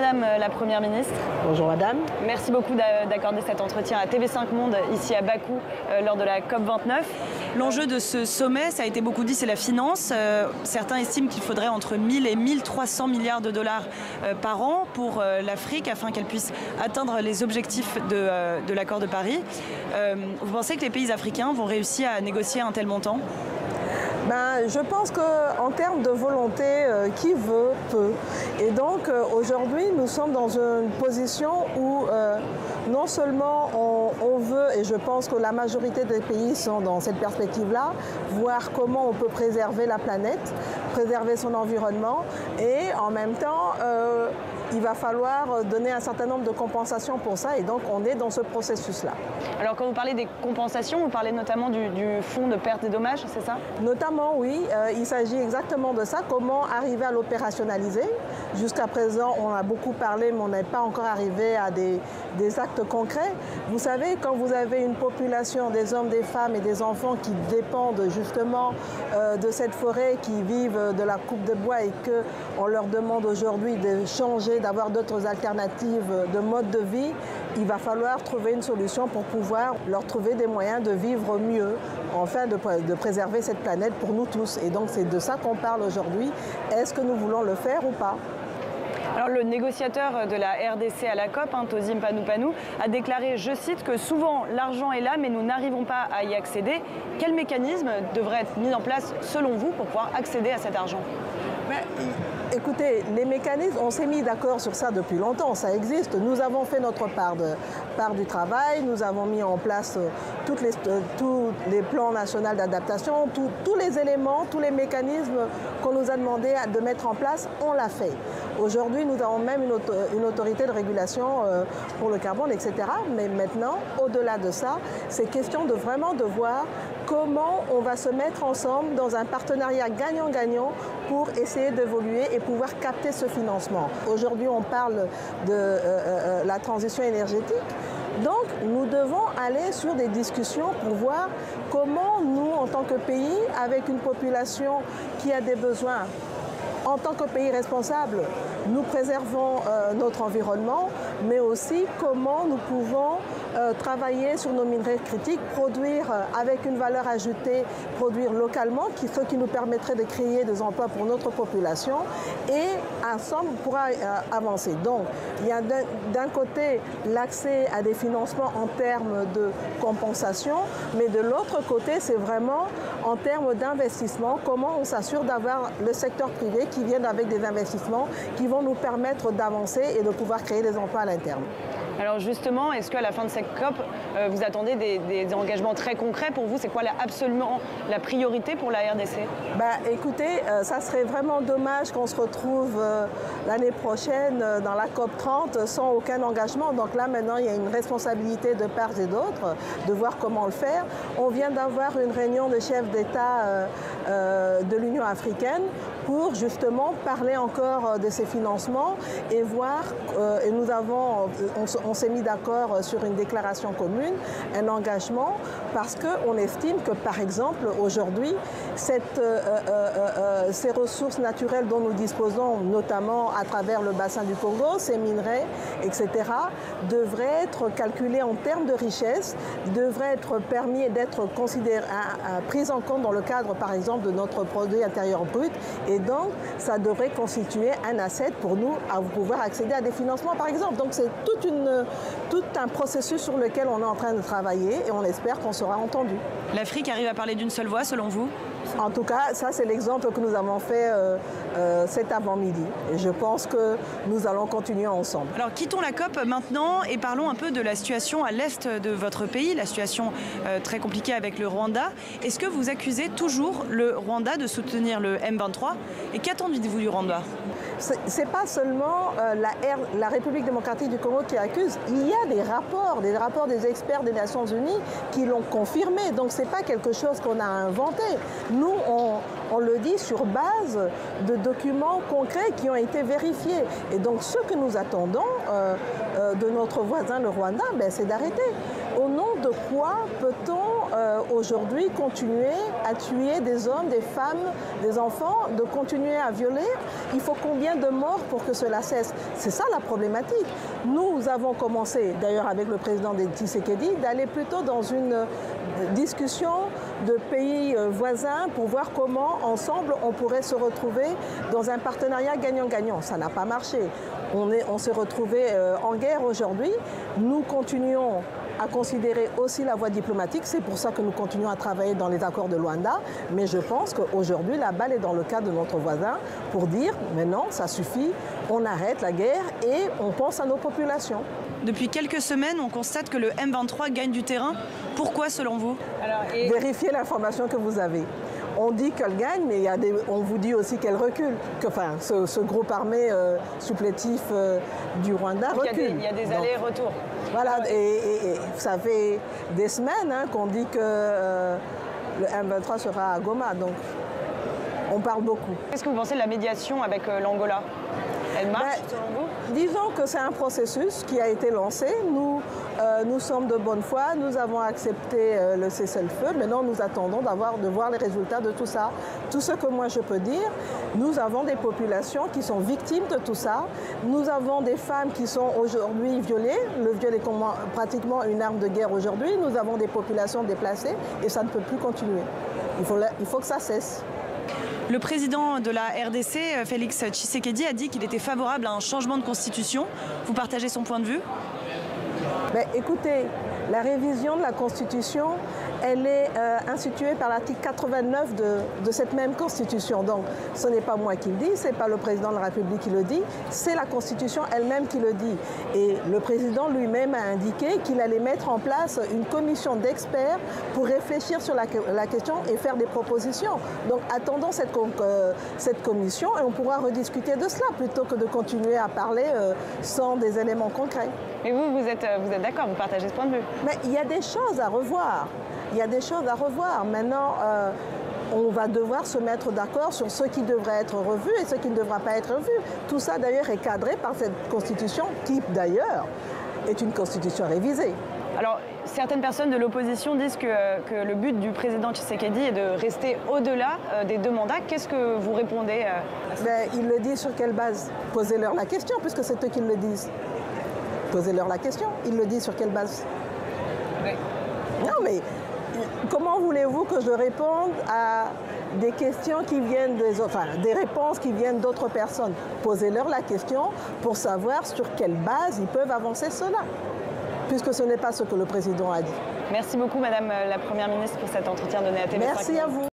Madame la Première ministre. Bonjour Madame. Merci beaucoup d'accorder cet entretien à TV5 Monde ici à Bakou lors de la COP29. L'enjeu de ce sommet, ça a été beaucoup dit, c'est la finance. Certains estiment qu'il faudrait entre 1000 et 1300 milliards de dollars par an pour l'Afrique afin qu'elle puisse atteindre les objectifs de l'accord de Paris. Vous pensez que les pays africains vont réussir à négocier un tel montant ? Je pense qu'en termes de volonté, qui veut, peut. Et donc aujourd'hui, nous sommes dans une position où non seulement on veut, et je pense que la majorité des pays sont dans cette perspective-là, voir comment on peut préserver la planète, préserver son environnement, et en même temps, il va falloir donner un certain nombre de compensations pour ça, et donc on est dans ce processus-là. Alors quand vous parlez des compensations, vous parlez notamment du fonds de pertes et dommages, c'est ça ? Notamment, oui. Il s'agit exactement de ça, comment arriver à l'opérationnaliser. Jusqu'à présent, on a beaucoup parlé, mais on n'est pas encore arrivé à des actes concrets. Vous savez, quand vous avez une population, des hommes, des femmes et des enfants qui dépendent justement de cette forêt, qui vivent de la coupe de bois et qu'on leur demande aujourd'hui de changer, d'avoir d'autres alternatives de mode de vie, il va falloir trouver une solution pour pouvoir leur trouver des moyens de vivre mieux, enfin de préserver cette planète pour nous tous. Et donc c'est de ça qu'on parle aujourd'hui. Est-ce que nous voulons le faire ou pas ? Alors le négociateur de la RDC à la COP, Tozim Panoupanou, a déclaré, je cite, que souvent l'argent est là mais nous n'arrivons pas à y accéder. Quel mécanisme devrait être mis en place selon vous pour pouvoir accéder à cet argent ? Écoutez, les mécanismes, on s'est mis d'accord sur ça depuis longtemps, ça existe. Nous avons fait notre part du travail, nous avons mis en place tous les plans nationaux d'adaptation, tous les éléments, tous les mécanismes qu'on nous a demandé de mettre en place, on l'a fait. Aujourd'hui, nous avons même une autorité de régulation pour le carbone, etc. Mais maintenant, au-delà de ça, c'est question de vraiment de voir comment on va se mettre ensemble dans un partenariat gagnant-gagnant pour essayer d'évoluer et pouvoir capter ce financement. Aujourd'hui, on parle de la transition énergétique. Donc, nous devons aller sur des discussions pour voir comment nous, en tant que pays, avec une population qui a des besoins, en tant que pays responsable, nous préservons notre environnement, mais aussi comment nous pouvons travailler sur nos minerais critiques, produire avec une valeur ajoutée, produire localement, ce qui nous permettrait de créer des emplois pour notre population et ensemble on pourra avancer. Donc il y a d'un côté l'accès à des financements en termes de compensation, mais de l'autre côté c'est vraiment en termes d'investissement, comment on s'assure d'avoir le secteur privé qui vienne avec des investissements qui vont nous permettre d'avancer et de pouvoir créer des emplois à l'interne. Alors justement, est-ce qu'à la fin de cette COP, vous attendez des engagements très concrets pour vous? C'est quoi absolument la priorité pour la RDC? Écoutez, ça serait vraiment dommage qu'on se retrouve l'année prochaine dans la COP 30 sans aucun engagement. Donc là, maintenant, il y a une responsabilité de part et d'autre de voir comment le faire. On vient d'avoir une réunion de chefs d'État de l'Union africaine pour justement parler encore de ces financements et voir, et on s'est mis d'accord sur une déclaration commune, un engagement, parce qu'on estime que, par exemple, aujourd'hui, ces ressources naturelles dont nous disposons, notamment à travers le bassin du Congo, ces minerais, etc., devraient être calculés en termes de richesse, devraient être permis d'être pris en compte dans le cadre, par exemple, de notre produit intérieur brut, et donc, ça devrait constituer un asset pour nous à pouvoir accéder à des financements, par exemple. Donc, c'est tout un processus sur lequel on est en train de travailler et on espère qu'on sera entendu. L'Afrique arrive à parler d'une seule voix, selon vous? En tout cas, ça c'est l'exemple que nous avons fait cet avant-midi. Et je pense que nous allons continuer ensemble. Alors quittons la COP maintenant et parlons un peu de la situation à l'est de votre pays, la situation très compliquée avec le Rwanda. Est-ce que vous accusez toujours le Rwanda de soutenir le M23? Et qu'attendez-vous du Rwanda? C'est pas seulement la République démocratique du Congo qui accuse, il y a des rapports des experts des Nations Unies qui l'ont confirmé. Donc c'est pas quelque chose qu'on a inventé. Nous, on le dit sur base de documents concrets qui ont été vérifiés. Et donc ce que nous attendons de notre voisin le Rwanda, c'est d'arrêter. Au nom de quoi peut-on aujourd'hui continuer à tuer des hommes, des femmes, des enfants, de continuer à violer? Il faut combien de morts pour que cela cesse? C'est ça la problématique. Nous avons commencé, d'ailleurs avec le président Tshisekedi, d'aller plutôt dans une discussion de pays voisins pour voir comment, ensemble, on pourrait se retrouver dans un partenariat gagnant-gagnant. Ça n'a pas marché. On s'est retrouvés en guerre aujourd'hui. Nous continuons à considérer aussi la voie diplomatique. C'est pour ça que nous continuons à travailler dans les accords de Luanda. Mais je pense qu'aujourd'hui, la balle est dans le cas de notre voisin pour dire « mais non, ça suffit, on arrête la guerre et on pense à nos populations ». Depuis quelques semaines, on constate que le M23 gagne du terrain. Pourquoi, selon vous? Vérifiez l'information que vous avez. On dit qu'elle gagne, mais on vous dit aussi qu'elle recule. Ce groupe armé supplétif du Rwanda recule. Il y a des allers-retours. Voilà, et ça fait des semaines qu'on dit que le M23 sera à Goma, donc on parle beaucoup. Qu'est-ce que vous pensez de la médiation avec l'Angola? Elle marche, selon vous? Disons que c'est un processus qui a été lancé. Nous sommes de bonne foi, nous avons accepté le cessez-le-feu. Maintenant, nous attendons de voir les résultats de tout ça. Tout ce que moi je peux dire, nous avons des populations qui sont victimes de tout ça. Nous avons des femmes qui sont aujourd'hui violées. Le viol est pratiquement une arme de guerre aujourd'hui. Nous avons des populations déplacées et ça ne peut plus continuer. Il faut que ça cesse. Le président de la RDC, Félix Tshisekedi, a dit qu'il était favorable à un changement de constitution. Vous partagez son point de vue? Écoutez, la révision de la Constitution, elle est instituée par l'article 89 de cette même Constitution. Donc, ce n'est pas moi qui le dis, ce n'est pas le président de la République qui le dit, c'est la Constitution elle-même qui le dit. Et le président lui-même a indiqué qu'il allait mettre en place une commission d'experts pour réfléchir sur la question et faire des propositions. Donc, attendons cette commission et on pourra rediscuter de cela plutôt que de continuer à parler sans des éléments concrets. Et vous êtes d'accord, vous partagez ce point de vue? Mais il y a des choses à revoir. Il y a des choses à revoir. Maintenant, on va devoir se mettre d'accord sur ce qui devrait être revu et ce qui ne devra pas être revu. Tout ça, d'ailleurs, est cadré par cette Constitution qui, d'ailleurs, est une Constitution révisée. Alors, certaines personnes de l'opposition disent que le but du président Tshisekedi est de rester au-delà des 2 mandats. Qu'est-ce que vous répondez à ça? Ils le disent sur quelle base? Posez-leur la question, puisque c'est eux qui le disent. Posez-leur la question. Ils le disent sur quelle base? Oui. Non, mais comment voulez-vous que je réponde à des questions qui viennent des réponses qui viennent d'autres personnes? Posez-leur la question pour savoir sur quelle base ils peuvent avancer cela, puisque ce n'est pas ce que le président a dit. Merci beaucoup, Madame la Première ministre, pour cet entretien donné à TV5 Monde. Merci à vous.